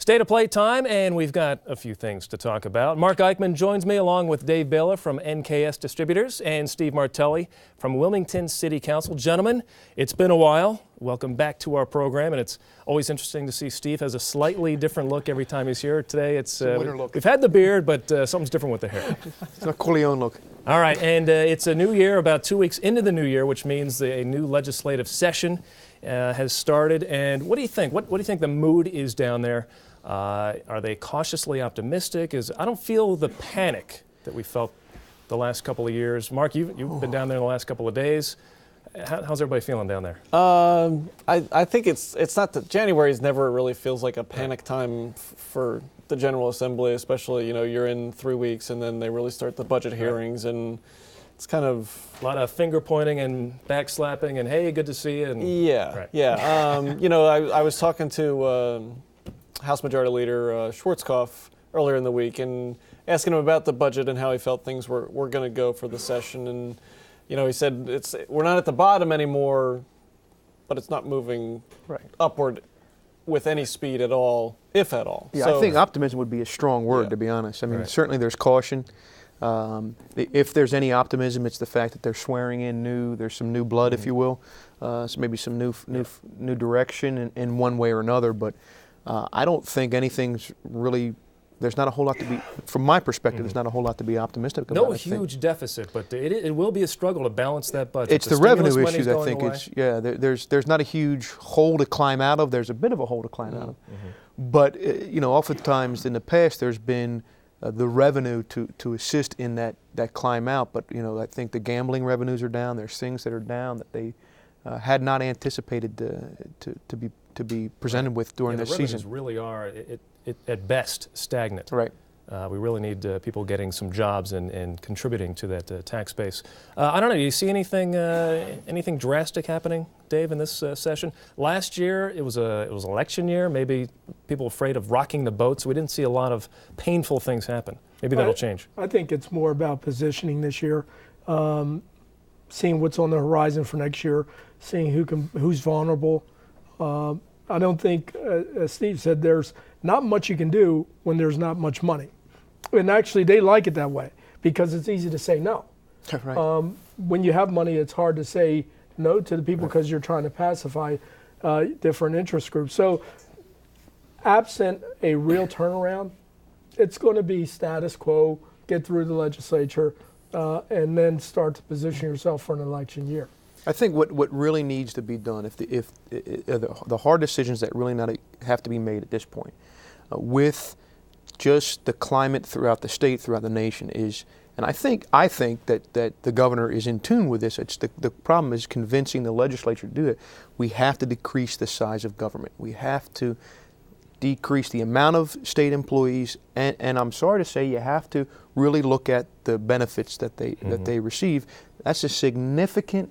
State of Play time, and we've got a few things to talk about. Mark Eichman joins me along with Dave Bailiff from NKS Distributors and Steve Martelli from Wilmington City Council. Gentlemen, it's been a while. Welcome back to our program, and it's always interesting to see Steve has a slightly different look every time he's here. Today it's winter look. We've had the beard, but something's different with the hair. It's a Corleone look. All right, and it's a new year, about 2 weeks into the new year, which means a new legislative session has started. And what do you think? What do you think the mood is down there? Are they cautiously optimistic? I don't feel the panic that we felt the last couple of years. Mark, you've been down there the last couple of days. How's everybody feeling down there? I think it's not that January never really feels like a panic time for the General Assembly, especially, you're in 3 weeks and then they really start the budget hearings, and it's kind of a lot of finger pointing and back slapping and hey, good to see you. And, I was talking to House Majority Leader Schwarzkopf earlier in the week and asking him about the budget and how he felt things were going to go for the session. And, he said we're not at the bottom anymore, but it's not moving upward with any speed at all, if at all. Yeah, I think optimism would be a strong word, to be honest. I mean, certainly there's caution. If there's any optimism, it's the fact that they're swearing in there's some new blood, if you will, so maybe some new direction in one way or another. But I don't think anything's really. There's not a whole lot to be, from my perspective, there's not a whole lot to be optimistic about. No huge deficit, but it will be a struggle to balance that budget. It's the revenue issue, I think. There's not a huge hole to climb out of. There's a bit of a hole to climb out of. But, oftentimes in the past there's been the revenue to assist in that climb out. But, I think the gambling revenues are down. There's things that are down that they had not anticipated to be presented with during this season. The revenues really are, at best, stagnant. Right. We really need people getting some jobs and contributing to that tax base. I don't know. Do you see anything drastic happening, Dave, in this session? Last year it was election year. Maybe people were afraid of rocking the boat, so we didn't see a lot of painful things happen. Maybe that'll change. I think it's more about positioning this year, seeing what's on the horizon for next year, seeing who's vulnerable. I don't think, as Steve said, there's not much you can do when there's not much money. And actually, they like it that way because it's easy to say no. Right. When you have money, it's hard to say no to the people because you're trying to pacify different interest groups. So absent a real turnaround, it's going to be status quo, get through the legislature, and then start to position yourself for an election year. I think what really needs to be done, if the hard decisions that really have to be made at this point, with just the climate throughout the state, throughout the nation, is, and I think that the governor is in tune with this. It's the problem is convincing the legislature to do it. We have to decrease the size of government. We have to decrease the amount of state employees, and I'm sorry to say, you have to really look at the benefits that they receive. That's a significant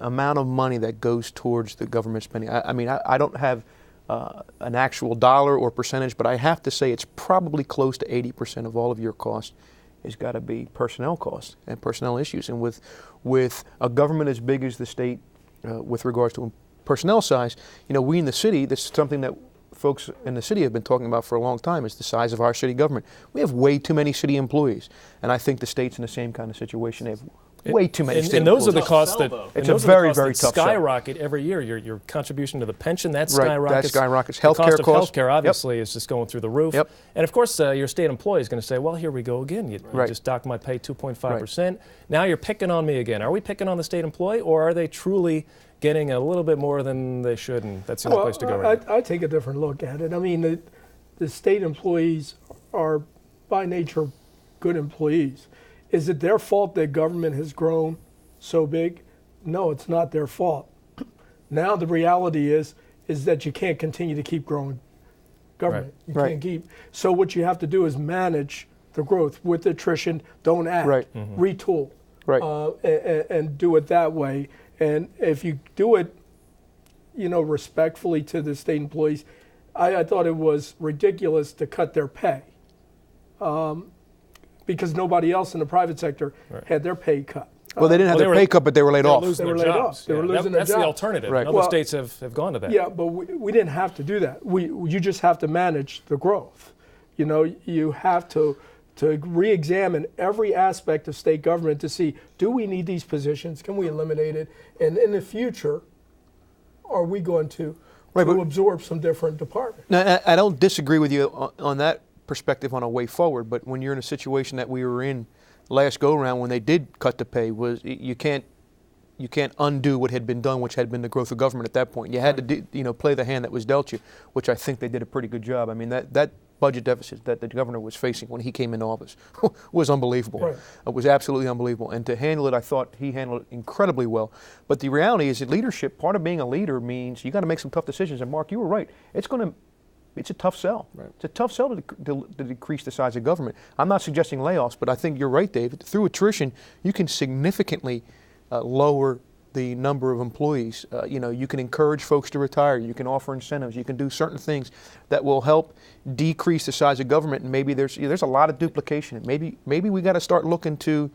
amount of money that goes towards the government spending. I don't have an actual dollar or percentage, but I have to say it's probably close to 80% of all of your cost has got to be personnel costs and personnel issues. And with a government as big as the state, with regards to personnel size, we in the city, this is something that folks in the city have been talking about for a long time, is the size of our city government. We have way too many city employees, and I think the state's in the same kind of situation. They have way too many state and those employees. are the costs it's a very, very tough skyrocket every year. Your contribution to the pension, that skyrockets. That skyrockets. Healthcare costs. Healthcare obviously is just going through the roof. Yep. And of course, your state employee is going to say, well, here we go again. You just docked my pay 2.5%. Now you're picking on me again. Are we picking on the state employee, or are they truly getting a little bit more than they should, and that's the only place to go right now? I take a different look at it. I mean, the state employees are, by nature, good employees. Is it their fault that government has grown so big? No, it's not their fault. Now the reality is that you can't continue to keep growing government. You can't keep. So what you have to do is manage the growth with attrition. Don't add. Retool. And do it that way. And if you do it, respectfully to the state employees, I thought it was ridiculous to cut their pay. Because nobody else in the private sector had their pay cut. Well, they didn't have their pay cut, but they were laid off. Losing They were their laid jobs. off. They were losing their That's the jobs. alternative. Right. Other Well, states have gone to that. Yeah, but we didn't have to do that. You just have to manage the growth. You know, you have to re-examine every aspect of state government to see, do we need these positions? Can we eliminate it? And in the future, are we going to absorb some different departments? Now, I don't disagree with you on that perspective on a way forward, but when you're in a situation that we were in last go-around when they did cut the pay, you can't undo what had been done, which had been the growth of government at that point. You had to play the hand that was dealt you, which I think they did a pretty good job. I mean, that budget deficit that the governor was facing when he came into office was unbelievable. Right. It was absolutely unbelievable. And to handle it, I thought he handled it incredibly well. But the reality is that leadership, part of being a leader means you got to make some tough decisions. And Mark, you were right. It's a tough sell. Right. It's a tough sell to decrease the size of government. I'm not suggesting layoffs, but I think you're right, David. Through attrition, you can significantly lower the number of employees. You can encourage folks to retire. You can offer incentives. You can do certain things that will help decrease the size of government. And maybe there's a lot of duplication. And maybe we got to start looking to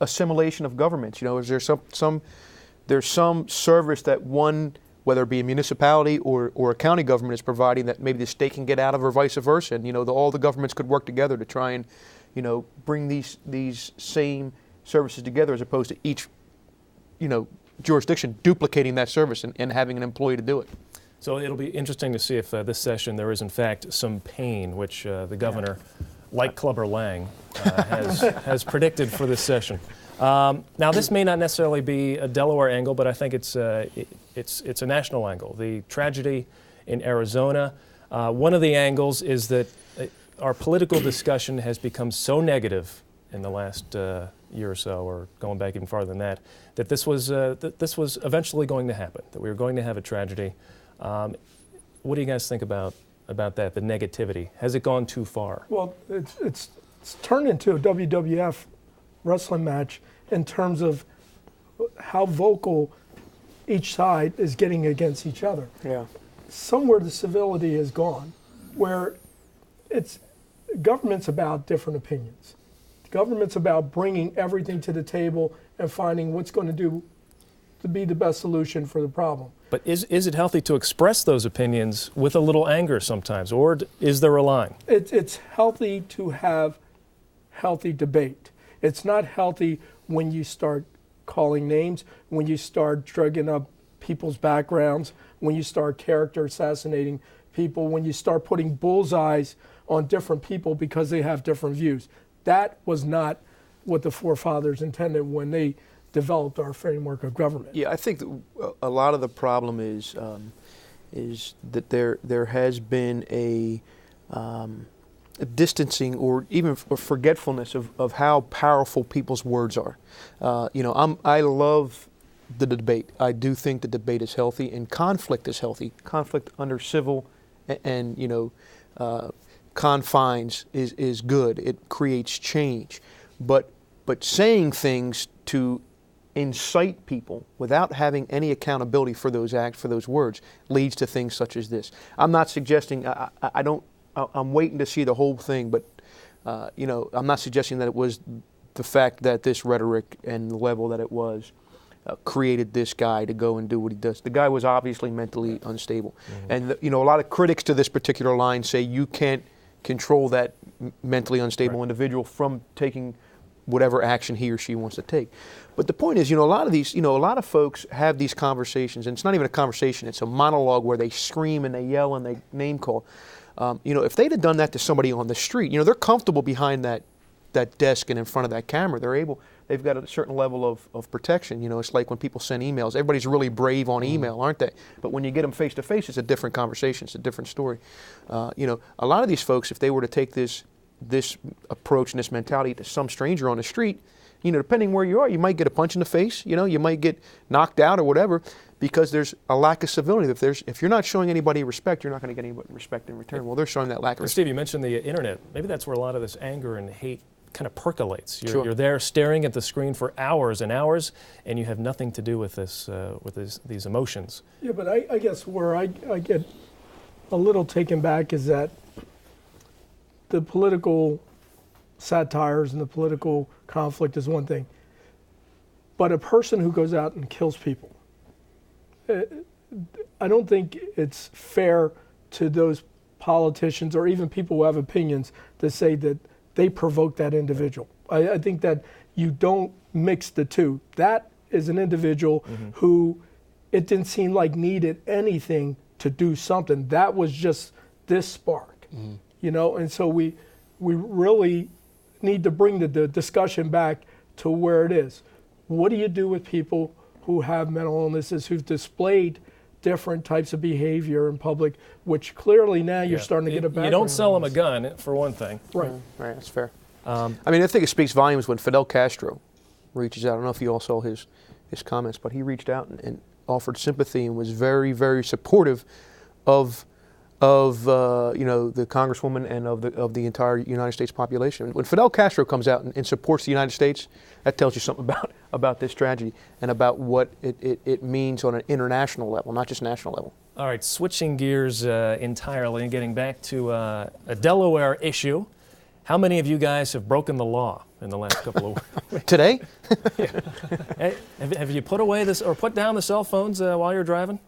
assimilation of governments. Is there there's some service that one, whether it be a municipality or a county government, is providing that maybe the state can get out of, or vice versa. And all the governments could work together to try and bring these same services together, as opposed to each jurisdiction duplicating that service and having an employee to do it. So it'll be interesting to see if this session there is in fact some pain, which the governor, like Clubber Lang, has predicted for this session. Now, this may not necessarily be a Delaware angle, but I think it's a national angle. The tragedy in Arizona. One of the angles is that our political discussion has become so negative in the last year or so, or going back even farther than that, that this was eventually going to happen, that we were going to have a tragedy. What do you guys think about that, the negativity? Has it gone too far? Well, it's turned into a WWF wrestling match in terms of how vocal each side is getting against each other. Yeah. Somewhere the civility is gone, where government's about different opinions. Government's about bringing everything to the table and finding what's going to be the best solution for the problem. But is it healthy to express those opinions with a little anger sometimes, or is there a line? It's healthy to have healthy debate. It's not healthy when you start calling names, when you start drugging up people's backgrounds, when you start character assassinating people, when you start putting bullseyes on different people because they have different views. That was not what the forefathers intended when they developed our framework of government. Yeah, I think a lot of the problem is that there has been a distancing or even a forgetfulness of how powerful people's words are. I love the debate. I do think the debate is healthy and conflict is healthy. Conflict under civil and confines is good. It creates change. But saying things to incite people without having any accountability for those acts, for those words, leads to things such as this. I'm not suggesting, I'm waiting to see the whole thing, but I'm not suggesting that it was the fact that this rhetoric and the level that it was created this guy to go and do what he does. The guy was obviously mentally unstable. Mm-hmm. And a lot of critics to this particular line say you can't control that mentally unstable individual from taking whatever action he or she wants to take. But the point is, a lot of folks have these conversations, and it's not even a conversation, it's a monologue where they scream and they yell and they name call. If they'd have done that to somebody on the street, they're comfortable behind that desk and in front of that camera. They've got a certain level of protection. It's like when people send emails. Everybody's really brave on email, aren't they? But when you get them face to face, it's a different conversation. It's a different story. A lot of these folks, if they were to take this approach and this mentality to some stranger on the street, depending where you are, you might get a punch in the face. You might get knocked out or whatever, because there's a lack of civility. If you're not showing anybody respect, you're not going to get any respect in return. Well, they're showing that lack of respect. Steve, you mentioned the internet. Maybe that's where a lot of this anger and hate kind of percolates. You're Sure. there staring at the screen for hours and hours, and you have nothing to do with this, these emotions. Yeah, but I guess where I get a little taken back is that the political satires and the political conflict is one thing, But a person who goes out and kills people, I don't think it's fair to those politicians or even people who have opinions to say that they provoked that individual. I think that you don't mix the two. That is an individual who it didn't seem like needed anything to do something. That was just this spark, you know? And so we really need to bring the discussion back to where it is. What do you do with people who have mental illnesses, who've displayed different types of behavior in public, which clearly now you're starting to get a background. You don't sell them a gun, for one thing. Right. Right, that's fair. I mean, I think it speaks volumes when Fidel Castro reaches out. I don't know if you all saw his comments, but he reached out and offered sympathy and was very, very supportive of the Congresswoman and of the entire United States population. When Fidel Castro comes out and supports the United States, that tells you something about this tragedy and about what it means on an international level, not just national level. All right, switching gears entirely and getting back to a Delaware issue. How many of you guys have broken the law in the last couple of weeks? Today? Hey, have you put away this or put down the cell phones while you're driving?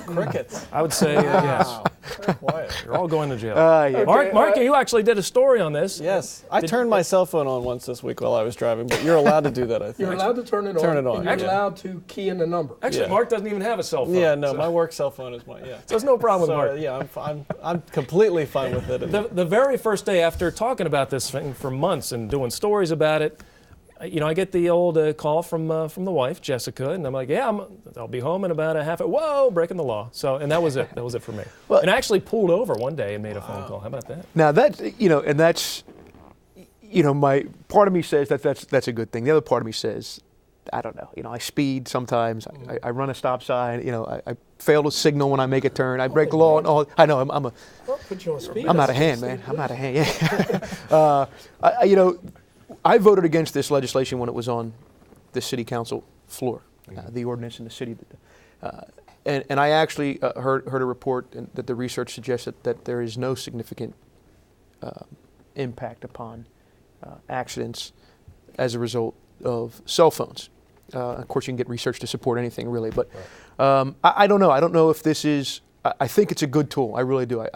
Crickets. I would say yes. Wow. Very quiet. You're all going to jail. Yeah. Mark, you actually did a story on this. Yes. I turned my cell phone on once this week while I was driving, but you're allowed to do that, I think. You're allowed to turn it on. Turn it on. And you're allowed to key in the number. Actually, Yeah. Mark doesn't even have a cell phone. Yeah, no, so, my work cell phone is mine. Yeah. so there's no problem with Mark. Yeah, I'm completely fine with it. The very first day after talking about this thing for months and doing stories about it, I get the old call from the wife, Jessica, and I'm like, yeah, I'll be home in about a half hour. Whoa, breaking the law. So, and that was it. That was it for me. Well, and I actually pulled over one day and made a phone call. How about that? Now that and that's my part of me says that's a good thing. The other part of me says, I don't know. I speed sometimes. I run a stop sign. I fail to signal when I make a turn. I break the law and all. I know I'm Put you on speed. out of hand, man. I'm out of hand. Yeah. I voted against this legislation when it was on the city council floor, the ordinance in the city. And I actually heard a report that the research suggested that there is no significant impact upon accidents as a result of cell phones. Of course, you can get research to support anything, really. But I don't know. I don't know if this is. I think it's a good tool. I really do.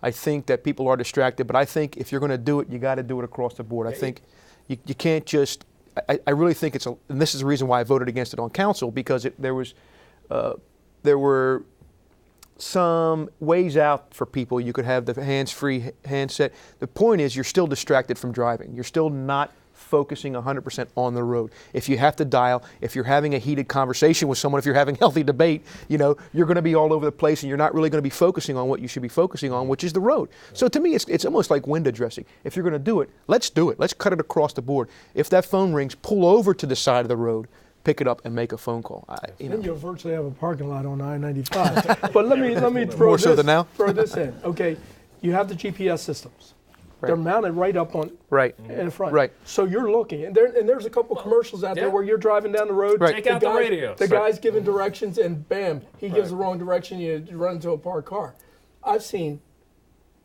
I think that people are distracted, but I think if you're going to do it, you got to do it across the board. I think you can't just. I really think it's and this is the reason why I voted against it on council, because there were some ways out for people. You could have the hands-free handset. The point is, you're still distracted from driving. You're still not focusing 100% on the road. If you have to dial, if you're having a heated conversation with someone, if you're having healthy debate, you're going to be all over the place and you're not really going to be focusing on what you should be focusing on, which is the road. So to me, it's almost like window dressing. If you're going to do it, let's do it. Let's cut it across the board. If that phone rings, pull over to the side of the road, pick it up and make a phone call. Then you'll virtually have a parking lot on I-95. But let me More so than now? throw this in. Okay, you have the GPS systems. Right. They're mounted right up on in front. Right. So you're looking, and there's a couple commercials out there where you're driving down the road. Right. Take out the radio. The guy's giving directions, and bam, he gives the wrong direction. You run into a parked car. I've seen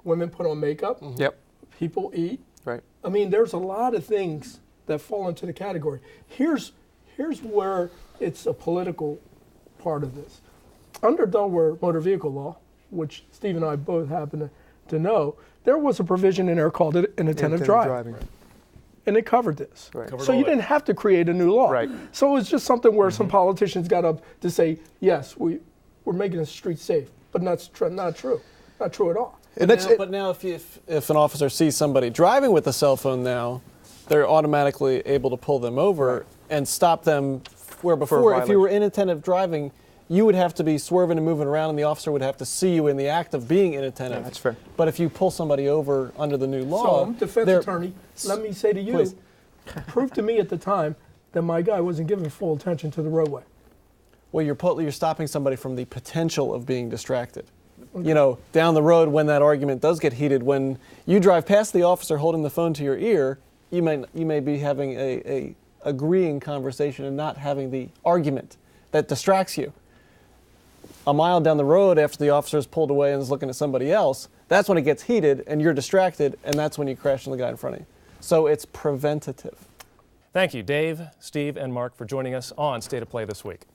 women put on makeup. Yep. People eat. Right. I mean, there's a lot of things that fall into the category. Here's where it's a political part of this. Under Delaware motor vehicle law, which Steve and I both happen to know, there was a provision in there called inattentive driving. And it covered this. Right. So you didn't have to create a new law. Right. So it was just something where some politicians got up to say, yes, we're making the streets safe. But that's not true. Not true at all. But now if an officer sees somebody driving with a cell phone now, they're automatically able to pull them over and stop them, where before, if you were inattentive driving, you would have to be swerving and moving around, and the officer would have to see you in the act of being inattentive. Yeah, that's fair. But if you pull somebody over under the new law... So I'm a defense attorney. Let me say to you, Please. prove to me at the time that my guy wasn't giving full attention to the roadway. Well, you're stopping somebody from the potential of being distracted. Down the road when that argument does get heated, when you drive past the officer holding the phone to your ear, you may be having a agreeing conversation and not having the argument that distracts you. A mile down the road, after the officer's pulled away and is looking at somebody else, that's when it gets heated and you're distracted, and that's when you crash into the guy in front of you. So it's preventative. Thank you, Dave, Steve, and Mark, for joining us on State of Play this week.